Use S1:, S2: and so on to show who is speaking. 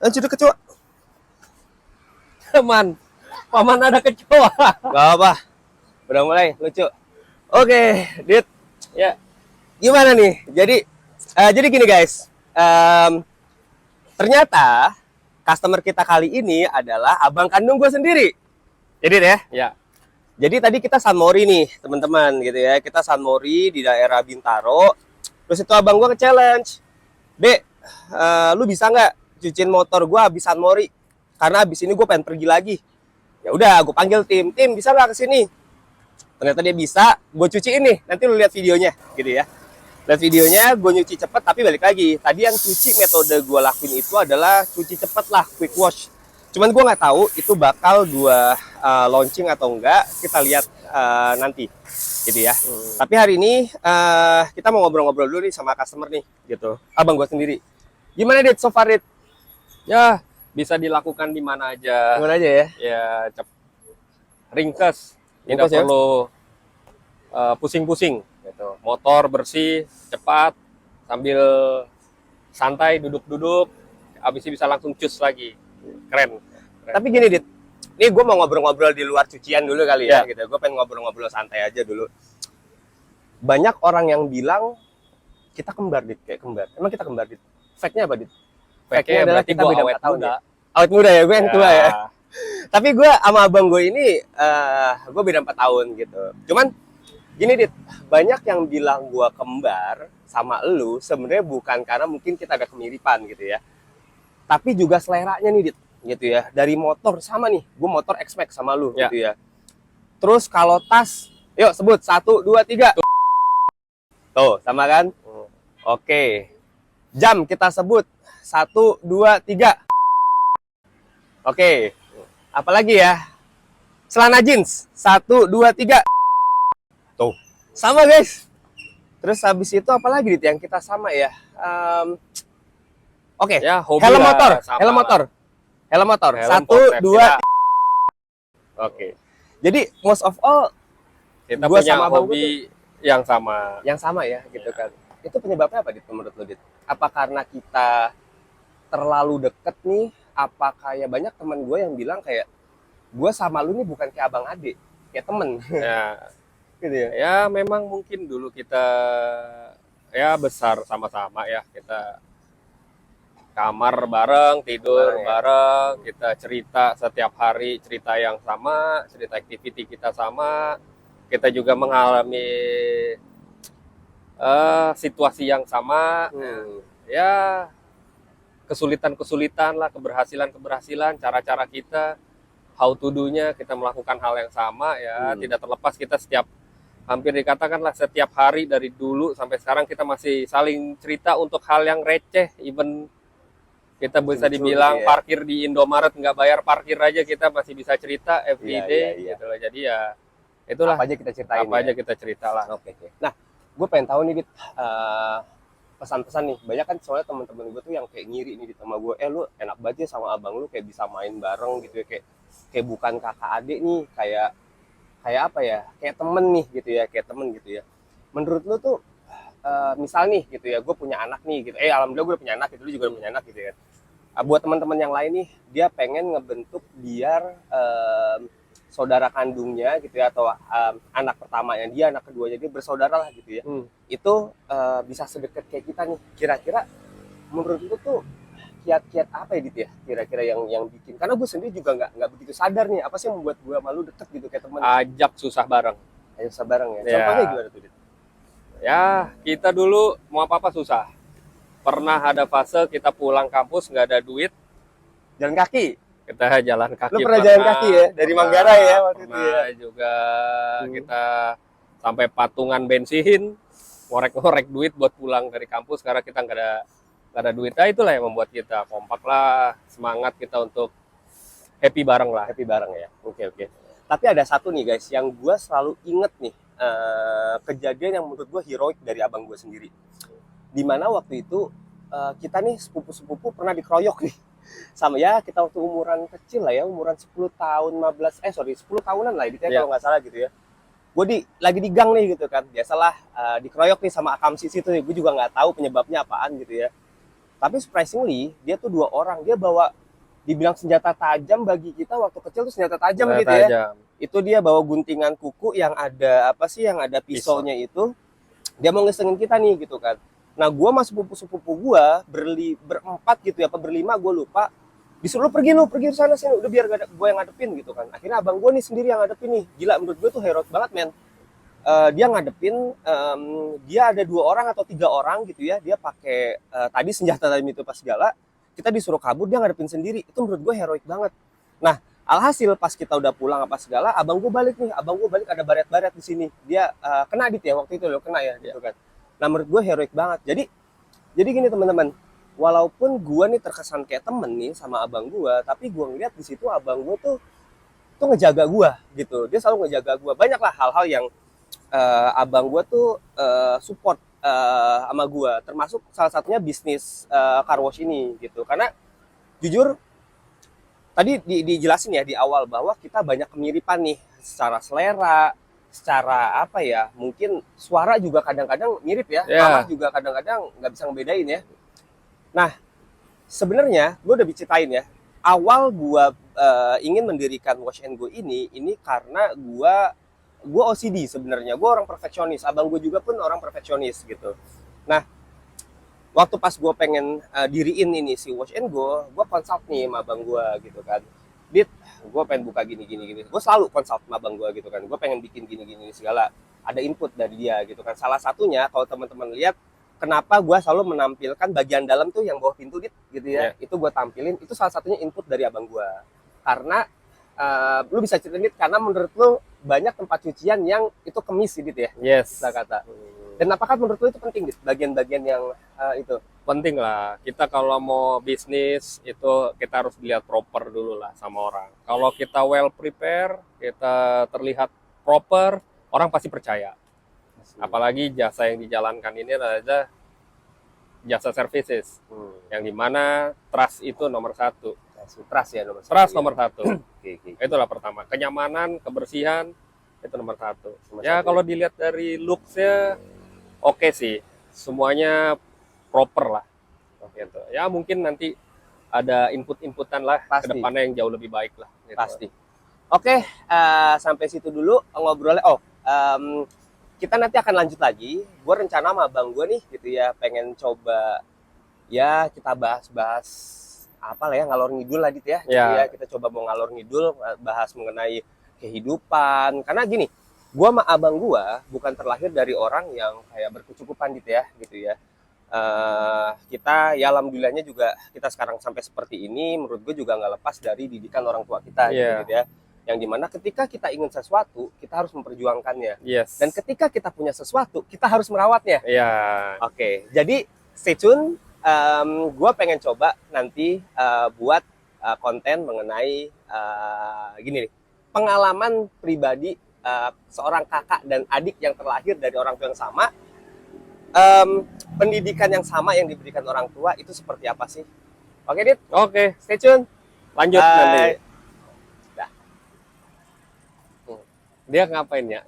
S1: Lanjut kecoa.
S2: Teman, paman ada kecoa.
S1: Gak apa. Udah mulai lucu. Oke, Dit.
S2: Ya,
S1: Gimana nih? Jadi gini guys. Ternyata customer kita kali ini adalah abang kandung gue sendiri. Jadi deh.
S2: ya.
S1: Jadi tadi kita Sunmori nih, teman-teman gitu ya. Kita Sunmori di daerah Bintaro. Terus itu abang gue ke-challenge. Dek, lu bisa nggak cuciin motor gue habis Sunmori? Karena habis ini gue pengen pergi lagi. Ya udah, gue panggil tim. Tim, bisa nggak kesini? Ternyata dia bisa. Gue cuciin nih. Nanti lu lihat videonya, gitu ya. Lihat videonya, gue nyuci cepet, tapi balik lagi. Tadi yang cuci metode gue lakuin itu adalah cuci cepet lah, quick wash. Cuman gue nggak tahu itu bakal gue launching atau enggak. Kita lihat nanti, gitu ya. Tapi hari ini kita mau ngobrol-ngobrol dulu nih sama customer nih, gitu. Abang gue sendiri. Gimana Dit, so far Dit?
S2: Ya, bisa dilakukan di mana aja.
S1: Gimana aja ya?
S2: Ya, ringkes. Tidak
S1: Ringkes ya?
S2: perlu pusing-pusing. Gitu. Motor bersih, cepat, sambil santai, duduk-duduk. Habis itu bisa langsung cus lagi. Keren.
S1: Tapi gini Dit, ini gue mau ngobrol-ngobrol di luar cucian dulu kali ya,
S2: Ya.
S1: gitu. Gue pengen ngobrol-ngobrol santai aja dulu. Banyak orang yang bilang kita kembar Dit, kayak kembar. Emang kita kembar Dit? Fact-nya apa Dit? Fact-nya adalah
S2: berarti
S1: kita
S2: gua
S1: beda
S2: awet
S1: 4 tahun
S2: muda.
S1: ya. Awet muda ya, gue yang tua ya. Tapi gue sama abang gue ini, gue beda 4 tahun gitu. Cuman gini Dit, banyak yang bilang gue kembar sama elu sebenarnya bukan karena mungkin kita ada kemiripan gitu ya. Tapi juga seleranya nih Dit, gitu ya. Dari motor sama nih, gue motor X-Max sama lu
S2: Ya.
S1: gitu ya. Terus kalau tas, yuk sebut 1, 2, 3. Tuh, sama kan? Oke. Jam kita sebut 1, 2, 3. Oke. Apalagi ya? Celana jeans 1, 2, 3. Tuh. Sama guys. Terus habis itu apalagi Dit yang kita sama ya? Oke.
S2: Ya, hobi
S1: Helm
S2: lah,
S1: motor.
S2: sama
S1: Helm
S2: lah.
S1: motor. Helm motor.
S2: Helm
S1: 1,
S2: konsep
S1: 2,
S2: kita.
S1: 3. Oke. Jadi most of all
S2: Kita
S1: gua
S2: punya
S1: sama abang gua
S2: hobi yang sama.
S1: yang sama ya gitu
S2: Ya.
S1: kan. Itu penyebabnya apa Dit menurut lo Dit? Apa karena kita terlalu deket nih? Apa kayak banyak teman gue yang bilang kayak gue sama lu nih bukan kayak abang adik, kayak temen
S2: Ya,
S1: gitu ya.
S2: ya memang mungkin dulu kita ya besar sama-sama ya. Kita kamar bareng, tidur
S1: Bareng ya.
S2: bareng, kita cerita setiap hari cerita yang sama, cerita activity kita sama. Kita juga mengalami situasi yang sama. Ya, kesulitan-kesulitan lah, keberhasilan-keberhasilan, cara-cara kita, how to do-nya, kita melakukan hal yang sama ya, tidak terlepas kita hampir dikatakanlah setiap hari dari dulu sampai sekarang kita masih saling cerita untuk hal yang receh, even kita bisa
S1: Lucu
S2: dibilang
S1: gitu ya.
S2: parkir di Indomaret nggak bayar parkir aja kita masih bisa cerita every
S1: Iya,
S2: day
S1: iya, iya.
S2: gitu loh. Jadi ya itulah
S1: Apa aja kita ceritain
S2: apa
S1: ya.
S2: aja kita cerita lah.
S1: Oke, oke. Nah, gue pengen tahu nih Dit, pesan-pesan nih. Banyak kan soalnya teman-teman gue tuh yang kayak ngiri nih Dit sama gue. Lu enak banget ya sama abang lu kayak bisa main bareng gitu ya, kayak bukan kakak adik nih, kayak apa ya? Kayak temen nih gitu ya, kayak temen gitu ya. Menurut lu tuh misal nih gitu ya, gue punya anak nih gitu. Alhamdulillah gue udah punya anak gitu, lu juga udah punya anak gitu ya. Buat teman-teman yang lain nih, dia pengen ngebentuk biar saudara kandungnya gitu ya, atau anak pertamanya dia, anak keduanya dia bersaudara lah gitu ya. Itu bisa sedekat kayak kita nih. Kira-kira menurut lu tuh kiat-kiat apa ya Dit ya? Kira-kira yang bikin. Karena gue sendiri juga nggak begitu sadar nih, apa sih yang membuat gue malu deket gitu kayak temen.
S2: Ajak susah bareng.
S1: Ayo bareng ya.
S2: Ya.
S1: Contohnya gimana tuh Dit?
S2: Ya, kita dulu mau apa-apa susah. Pernah ada fase kita pulang kampus nggak ada duit,
S1: Jalan kaki.
S2: kita jalan kaki.
S1: Lu pernah jalan kaki ya? Dari Manggarai ya waktu itu ya?
S2: Pernah juga kita sampai patungan bensin, ngorek-ngorek duit buat pulang dari kampus karena kita nggak ada duit. Nah, itulah yang membuat kita kompak lah, semangat kita untuk happy bareng lah.
S1: Happy bareng ya. Oke, oke. Tapi ada satu nih guys, yang gue selalu inget nih, kejadian yang menurut gue heroik dari abang gue sendiri. Dimana waktu itu kita nih sepupu-sepupu pernah dikeroyok nih. Sama ya, kita waktu umuran kecil lah ya, umuran 10 tahun, 10 tahunan lah gitu ya, kalau nggak salah gitu ya. Gue lagi di gang nih gitu kan, biasalah dikeroyok nih sama Akamsis itu nih, gue juga nggak tahu penyebabnya apaan gitu ya. Tapi surprisingly dia tuh 2 orang, dia bawa dibilang senjata tajam bagi kita waktu kecil tuh senjata tajam
S2: Senjata
S1: gitu ya.
S2: tajam.
S1: Itu dia bawa guntingan kuku yang ada apa sih, yang ada pisaunya itu. Dia mau ngesengin kita nih gitu kan. Nah, gua sama sepupu-sepupu gua berempat gitu ya, apa berlima gua lupa. Disuruh lu pergi ke sana sini, udah biar gua yang ngadepin gitu kan. Akhirnya abang gua nih sendiri yang ngadepin nih. Gila, menurut gua tuh heroik banget, men. Dia ngadepin, dia ada 2 orang atau 3 orang gitu ya, dia pakai tadi senjata tadi itu pas segala, kita disuruh kabur, dia ngadepin sendiri. Itu menurut gue heroik banget. Nah, alhasil pas kita udah pulang apa segala, abang gue balik nih, abang gue balik ada baret-baret di sini, dia kena Dit ya waktu itu loh, kena ya gitu kan. Nah, menurut gue heroik banget. Jadi gini teman-teman, walaupun gue nih terkesan kayak temen nih sama abang gue, tapi gue ngeliat di situ abang gue tuh ngejaga gue gitu, dia selalu ngejaga gue. Banyak lah hal-hal yang abang gue tuh support sama gue, termasuk salah satunya bisnis car wash ini gitu. Karena jujur tadi dijelasin ya di awal bahwa kita banyak kemiripan nih secara selera, secara apa ya, mungkin suara juga kadang-kadang mirip ya, mama juga kadang-kadang nggak bisa ngebedain ya. Nah, sebenarnya gue udah diceritain ya, awal gue ingin mendirikan Wash and Go ini karena gue OCD sebenarnya, gue orang perfeksionis, abang gue juga pun orang perfeksionis gitu. Nah, waktu pas gue pengen diriin ini si Wash and Go, gue consult nih sama abang gue gitu kan. Dit, gue pengen buka gini. Gue selalu consult sama abang gue gitu kan. Gue pengen bikin gini segala. Ada input dari dia gitu kan. Salah satunya kalau teman-teman lihat, kenapa gue selalu menampilkan bagian dalam tuh yang bawah pintu Dit gitu ya. Itu gue tampilin. Itu salah satunya input dari abang gue. Karena lu bisa ceritain Dit, karena menurut lu banyak tempat cucian yang itu kemis Dit ya.
S2: Yes.
S1: Kita kata. Dan apakah menurut lu itu penting Dit, bagian-bagian yang itu?
S2: Penting lah. Kita kalau mau bisnis itu kita harus dilihat proper dulu lah sama orang. Kalau kita well prepare, kita terlihat proper, orang pasti percaya. Apalagi jasa yang dijalankan ini adalah jasa services, yang dimana trust itu nomor 1.
S1: Trust ya nomor 1.
S2: Trust nomor 1.
S1: Okay.
S2: Itulah pertama. Kenyamanan, kebersihan itu nomor 1. Ya kalau dilihat dari looks-nya oke sih, semuanya proper lah. Gitu. Ya mungkin nanti ada input-inputan lah ke depannya yang jauh lebih baik lah. Gitu.
S1: Pasti. Oke, sampai situ dulu ngobrolnya. Kita nanti akan lanjut lagi. Gue rencana sama abang gue nih gitu ya, pengen coba ya kita bahas-bahas apa lah ya, ngalor ngidul lah Dit ya. Gitu ya. Kita coba mau ngalor ngidul, bahas mengenai kehidupan. Karena gini, gue sama abang gue bukan terlahir dari orang yang kayak berkecukupan Dit ya, gitu ya. Kita ya alhamdulillahnya juga kita sekarang sampai seperti ini, menurut gue juga nggak lepas dari didikan orang tua kita gitu ya. Yang dimana ketika kita ingin sesuatu, kita harus memperjuangkannya. Dan ketika kita punya sesuatu, kita harus merawatnya. Oke, jadi stay tune. Gue pengen coba nanti buat konten mengenai gini nih, pengalaman pribadi seorang kakak dan adik yang terlahir dari orang tua yang sama. Pendidikan yang sama yang diberikan orang tua itu seperti apa sih? Oke Dit?
S2: Oke,
S1: stay tune.
S2: Lanjut nanti. Dia ngapain ya?